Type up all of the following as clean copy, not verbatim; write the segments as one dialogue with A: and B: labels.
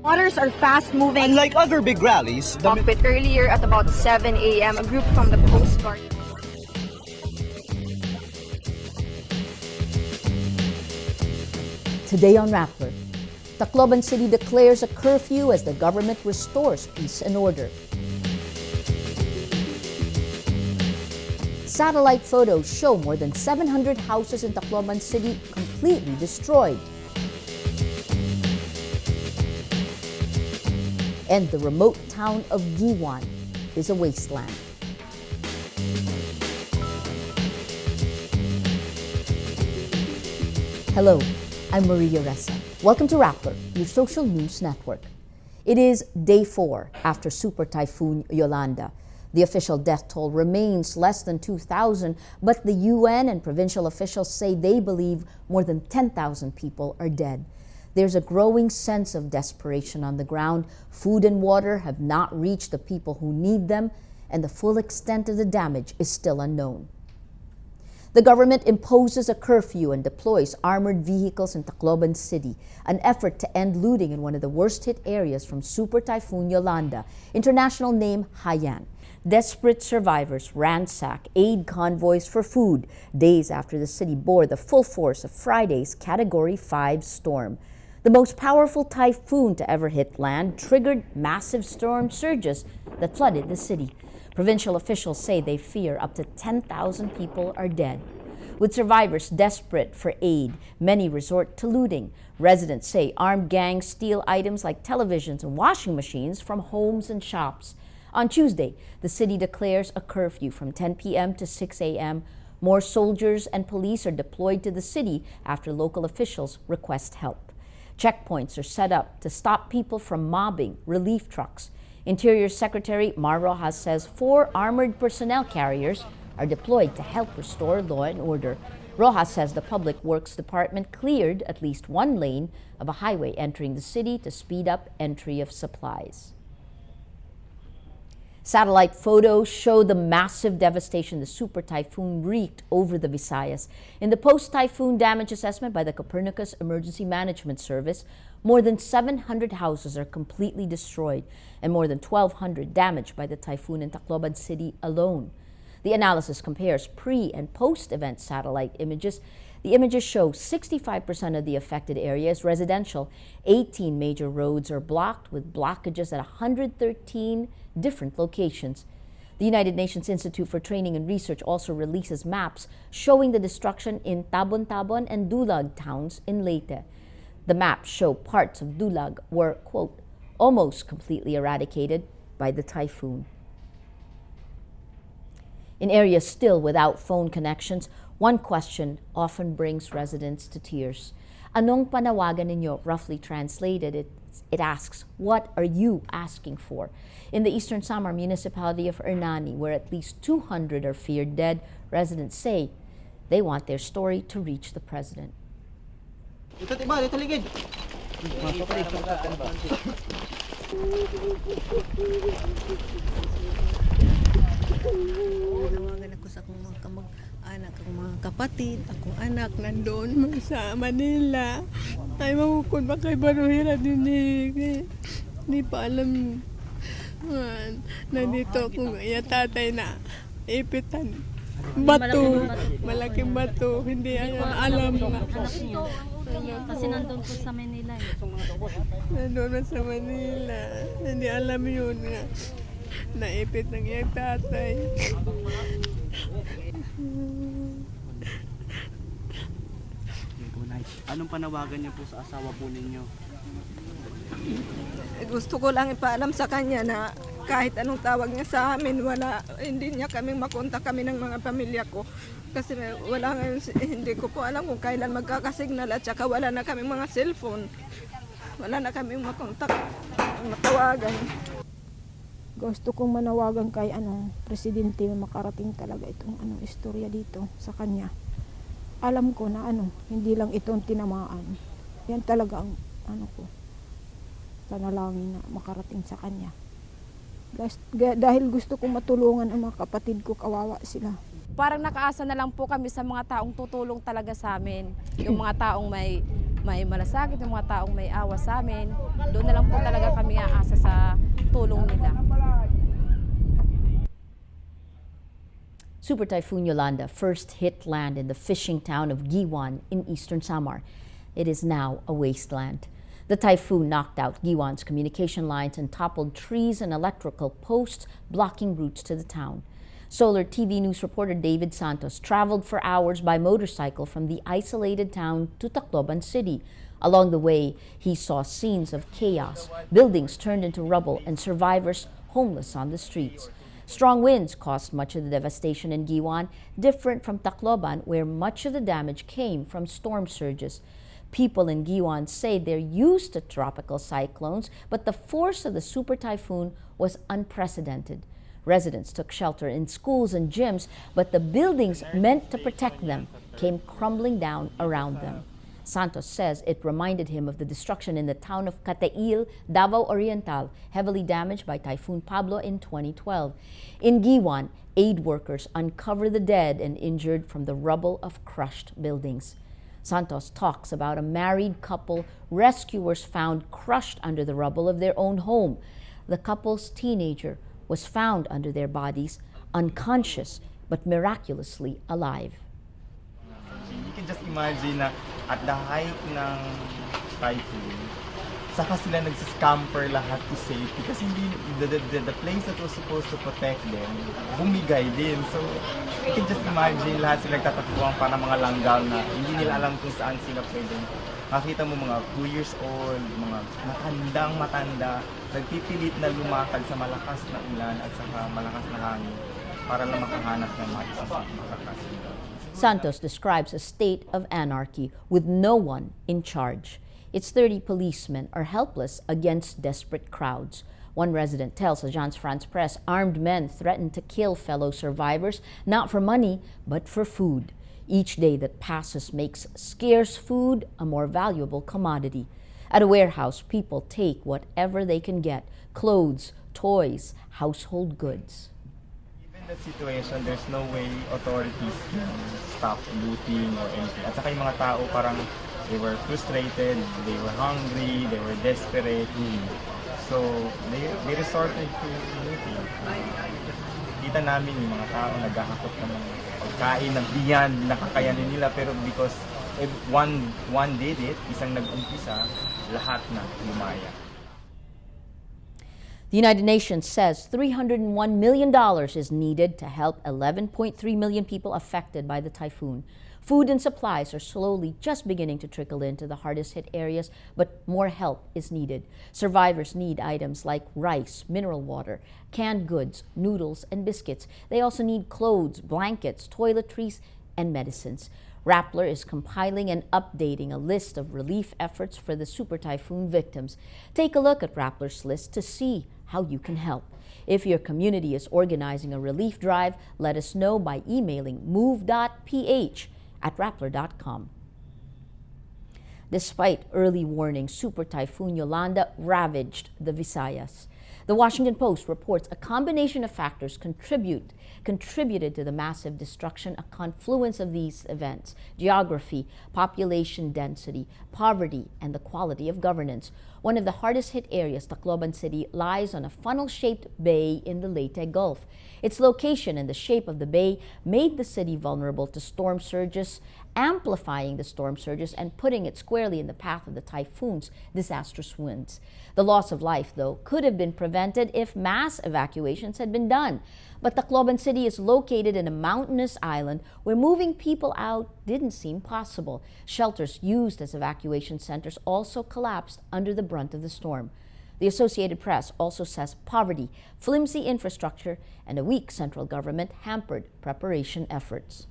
A: Waters are fast-moving.
B: Unlike other big rallies,
A: But earlier at about 7 a.m., a group from the Coast Guard.
C: Today on Rappler, Tacloban City declares a curfew as the government restores peace and order. Satellite photos show more than 700 houses in Tacloban City completely destroyed. And the remote town of Guiuan is a wasteland. Hello, I'm Maria Ressa. Welcome to Rappler, your social news network. It is day 4 after Super Typhoon Yolanda. The official death toll remains less than 2,000, but the UN and provincial officials say they believe more than 10,000 people are dead. There's a growing sense of desperation on the ground. Food and water have not reached the people who need them, and the full extent of the damage is still unknown. The government imposes a curfew and deploys armored vehicles in Tacloban City, an effort to end looting in one of the worst-hit areas from Super Typhoon Yolanda, international name Haiyan. Desperate survivors ransack aid convoys for food days after the city bore the full force of Friday's Category 5 storm. The most powerful typhoon to ever hit land triggered massive storm surges that flooded the city. Provincial officials say they fear up to 10,000 people are dead. With survivors desperate for aid, many resort to looting. Residents say armed gangs steal items like televisions and washing machines from homes and shops. On Tuesday, the city declares a curfew from 10 p.m. to 6 a.m. More soldiers and police are deployed to the city after local officials request help. Checkpoints are set up to stop people from mobbing relief trucks. Interior Secretary Mar Rojas says 4 armored personnel carriers are deployed to help restore law and order. Rojas says the Public Works Department cleared at least 1 lane of a highway entering the city to speed up entry of supplies. Satellite photos show the massive devastation the super typhoon wreaked over the Visayas. In the post-typhoon damage assessment by the Copernicus Emergency Management Service, more than 700 houses are completely destroyed and more than 1,200 damaged by the typhoon in Tacloban City alone. The analysis compares pre- and post-event satellite images. The images show 65% of the affected area is residential. 18 major roads are blocked with blockages at 113 different locations. The United Nations Institute for Training and Research also releases maps showing the destruction in Tabon-Tabon and Dulag towns in Leyte. The maps show parts of Dulag were, quote, almost completely eradicated by the typhoon. In areas still without phone connections, one question often brings residents to tears. Anong panawagan ninyo? Roughly translated, it asks, what are you asking for? In the Eastern Samar municipality of Hernani, where at least 200 are feared dead, residents say they want their story to reach the president.
D: Nawagan ako sa akong mga kamag-anak, akong mga kapatid, akong anak nandoon sa Manila. Ay mamukod ba kay Baruhira din Hindi pa alam. Nandito akong tatay na ipitan. Bato, malaking bato. Hindi alam na.
E: Kasi nandun po sa Manila.
D: Nandun na sa Manila. Hindi alam yun nga. Naipit ng iyang tatay.
F: Anong panawagan niyo po sa asawa po ninyo?
D: Gusto ko lang ipaalam sa kanya na kahit anong tawag niya sa amin, hindi niya kaming makontak kami ng mga pamilya ko. Kasi wala ngayon, hindi ko po alam kung kailan magkakasignal at saka wala na kaming mga cellphone. Wala na kaming makontak, matawagan.
G: Gusto kong manawagan kay presidente na makarating talaga itong istorya dito sa kanya. Alam ko na hindi lang itong tinamaan. Yan talaga ang ko. Panalangin na makarating sa kanya. Dahil gusto kong matulungan ang mga kapatid ko, kawawa sila.
H: Parang nakaasa na lang po kami sa mga taong tutulong talaga sa amin. Yung mga taong may
B: may malasakit, yung mga taong may awa sa amin, doon na lang po talaga kami aasa sa tulong nila.
C: Super Typhoon Yolanda first hit land in the fishing town of Guiuan in eastern Samar. It is now a wasteland. The typhoon knocked out Guiuan's communication lines and toppled trees and electrical posts, blocking routes to the town. Solar TV News reporter David Santos traveled for hours by motorcycle from the isolated town to Tacloban City. Along the way, he saw scenes of chaos, buildings turned into rubble, and survivors homeless on the streets. Strong winds caused much of the devastation in Guiuan, different from Tacloban, where much of the damage came from storm surges. People in Guiuan say they're used to tropical cyclones, but the force of the super typhoon was unprecedented. Residents took shelter in schools and gyms, but the buildings meant to protect them came crumbling down around them. Santos says it reminded him of the destruction in the town of Cateil, Davao Oriental, heavily damaged by Typhoon Pablo in 2012. In Guiuan, aid workers uncover the dead and injured from the rubble of crushed buildings. Santos talks about a married couple rescuers found crushed under the rubble of their own home. The couple's teenager was found under their bodies, unconscious but miraculously alive.
H: You can just imagine na at the height ng typhoon, saka sila nagsiscamper lahat to safety kasi hindi, the place that was supposed to protect them, bumigay din. So, you can just imagine lahat sila nagtatakbuhan para mga langgaw na hindi nila alam kung saan sila pwedeng. Makita mo mga 2 years old, mga matanda, nagpipilit na lumakad sa malakas na ulan at saka malakas na hangin para lang makahanap ng mga makakasunod.
C: Santos describes a state of anarchy with no one in charge. Its 30 policemen are helpless against desperate crowds. One resident tells Agence France Presse armed men threaten to kill fellow survivors, not for money, but for food. Each day that passes makes scarce food a more valuable commodity. At a warehouse, people take whatever they can get: clothes, toys, household goods.
H: In that situation, there's no way authorities can stop looting or anything. At saka yung mga tao parang they were frustrated, they were hungry, they were desperate. So they resorted to looting. Kita namin yung mga tao naghahakot ng mga pagkain na beyond nakakayanin nila, pero because if one did it, isang nag-umpisa, lahat na lumaya.
C: The United Nations says $301 million is needed to help 11.3 million people affected by the typhoon. Food and supplies are slowly just beginning to trickle into the hardest hit areas, but more help is needed. Survivors need items like rice, mineral water, canned goods, noodles, and biscuits. They also need clothes, blankets, toiletries, and medicines. Rappler is compiling and updating a list of relief efforts for the super typhoon victims. Take a look at Rappler's list to see how you can help. If your community is organizing a relief drive, let us know by emailing move.ph@rappler.com. Despite early warnings, Super Typhoon Yolanda ravaged the Visayas. The Washington Post reports a combination of factors contributed to the massive destruction, a confluence of these events: geography, population density, poverty, and the quality of governance. One of the hardest hit areas, Tacloban City, lies on a funnel-shaped bay in the Leyte Gulf. Its location and the shape of the bay made the city vulnerable to storm surges, amplifying the storm surges and putting it squarely in the path of the typhoon's disastrous winds. The loss of life, though, could have been prevented if mass evacuations had been done. But Tacloban City is located in a mountainous island where moving people out didn't seem possible. Shelters used as evacuation centers also collapsed under the brunt of the storm. The Associated Press also says poverty, flimsy infrastructure, and a weak central government hampered preparation efforts.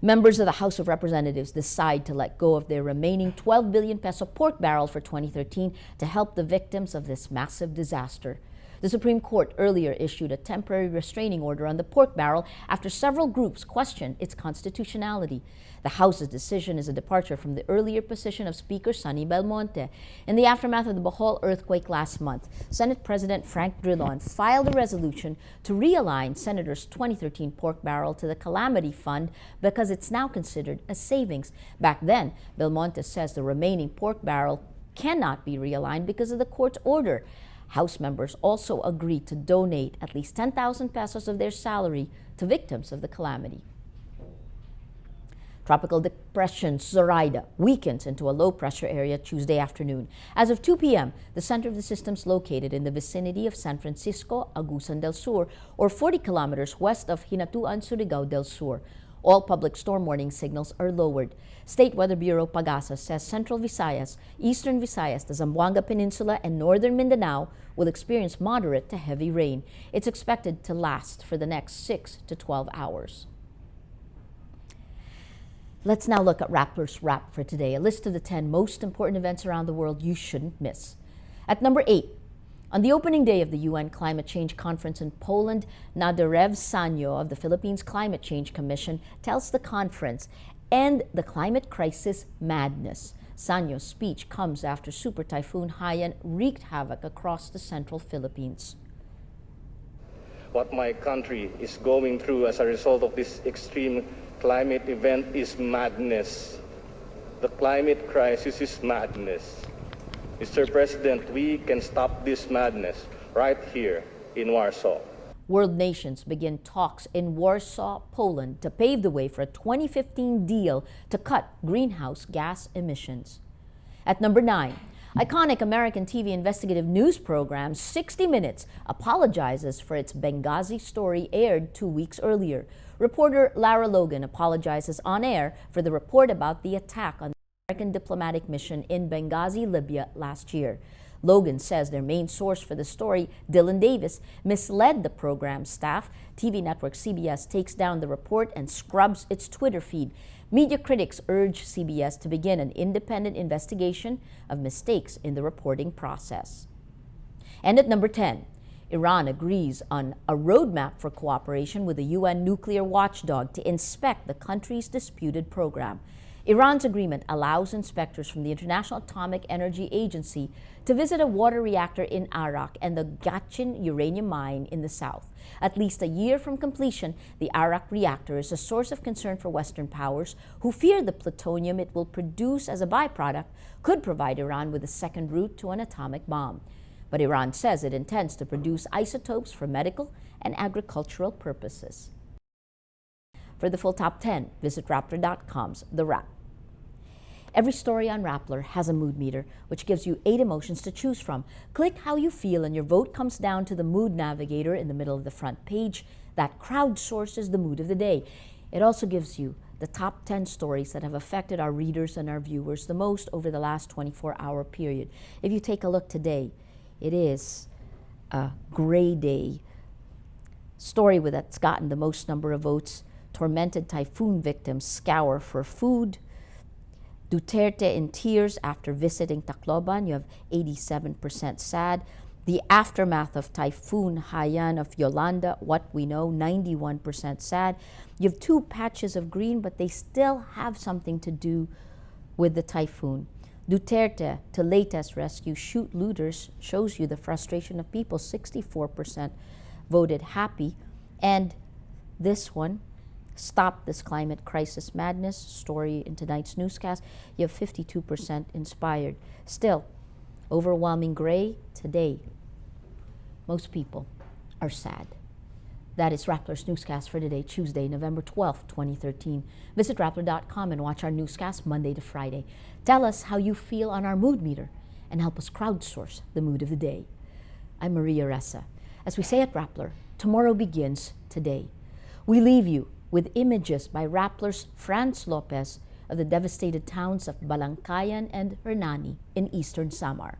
C: Members of the House of Representatives decide to let go of their remaining 12 billion peso pork barrel for 2013 to help the victims of this massive disaster. The Supreme Court earlier issued a temporary restraining order on the pork barrel after several groups questioned its constitutionality. The House's decision is a departure from the earlier position of Speaker Sonny Belmonte. In the aftermath of the Bohol earthquake last month, Senate President Frank Drilon filed a resolution to realign Senator's 2013 pork barrel to the Calamity Fund because it's now considered a savings. Back then, Belmonte says the remaining pork barrel cannot be realigned because of the court's order. House members also agreed to donate at least 10,000 pesos of their salary to victims of the calamity. Tropical depression Zoraida weakens into a low-pressure area Tuesday afternoon. As of 2 p.m., the center of the system is located in the vicinity of San Francisco, Agusan del Sur, or 40 kilometers west of Hinatuan, Surigao del Sur. All public storm warning signals are lowered. State Weather Bureau Pagasa says Central Visayas, Eastern Visayas, the Zamboanga Peninsula, and Northern Mindanao will experience moderate to heavy rain. It's expected to last for the next 6 to 12 hours. Let's now look at Rappler's Wrap for today, a list of the 10 most important events around the world you shouldn't miss. At number 8, on the opening day of the UN Climate Change Conference in Poland, Naderev Sanyo of the Philippines Climate Change Commission tells the conference, "End the climate crisis madness." Sanyo's speech comes after Super Typhoon Haiyan wreaked havoc across the central Philippines.
I: What my country is going through as a result of this extreme climate event is madness. The climate crisis is madness. Mr. President, we can stop this madness right here in Warsaw.
C: World nations begin talks in Warsaw, Poland to pave the way for a 2015 deal to cut greenhouse gas emissions. At number 9, iconic American TV investigative news program 60 Minutes apologizes for its Benghazi story aired 2 weeks earlier. Reporter Lara Logan apologizes on air for the report about the attack on the American diplomatic mission in Benghazi, Libya last year. Logan says their main source for the story, Dylan Davis, misled the program's staff. TV network CBS takes down the report and scrubs its Twitter feed. Media critics urge CBS to begin an independent investigation of mistakes in the reporting process. And at number 10, Iran agrees on a roadmap for cooperation with the UN nuclear watchdog to inspect the country's disputed program. Iran's agreement allows inspectors from the International Atomic Energy Agency to visit a water reactor in Arak and the Gachin uranium mine in the south. At least a year from completion, the Arak reactor is a source of concern for Western powers who fear the plutonium it will produce as a byproduct could provide Iran with a second route to an atomic bomb. But Iran says it intends to produce isotopes for medical and agricultural purposes. For the full top 10, visit Rappler.com's The Wrap. Every story on Rappler has a mood meter, which gives you 8 emotions to choose from. Click how you feel and your vote comes down to the mood navigator in the middle of the front page that crowdsources the mood of the day. It also gives you the top 10 stories that have affected our readers and our viewers the most over the last 24-hour period. If you take a look today, it is a gray day. Story that's gotten the most number of votes: tormented typhoon victims scour for food. Duterte in tears after visiting Tacloban. You have 87% sad. The aftermath of Typhoon Haiyan of Yolanda, what we know, 91% sad. You have 2 patches of green, but they still have something to do with the typhoon. Duterte to latest rescue shoot looters shows you the frustration of people. 64% voted happy. And this one, stop this climate crisis madness, story in tonight's newscast. You have 52% inspired. Still, overwhelming gray today. Most people are sad. That is Rappler's newscast for today, Tuesday, November 12th, 2013. Visit Rappler.com and watch our newscast Monday to Friday. Tell us how you feel on our mood meter and help us crowdsource the mood of the day. I'm Maria Ressa. As we say at Rappler, tomorrow begins today. We leave you with images by Rappler's Franz Lopez of the devastated towns of Balangkayan and Hernani in eastern Samar.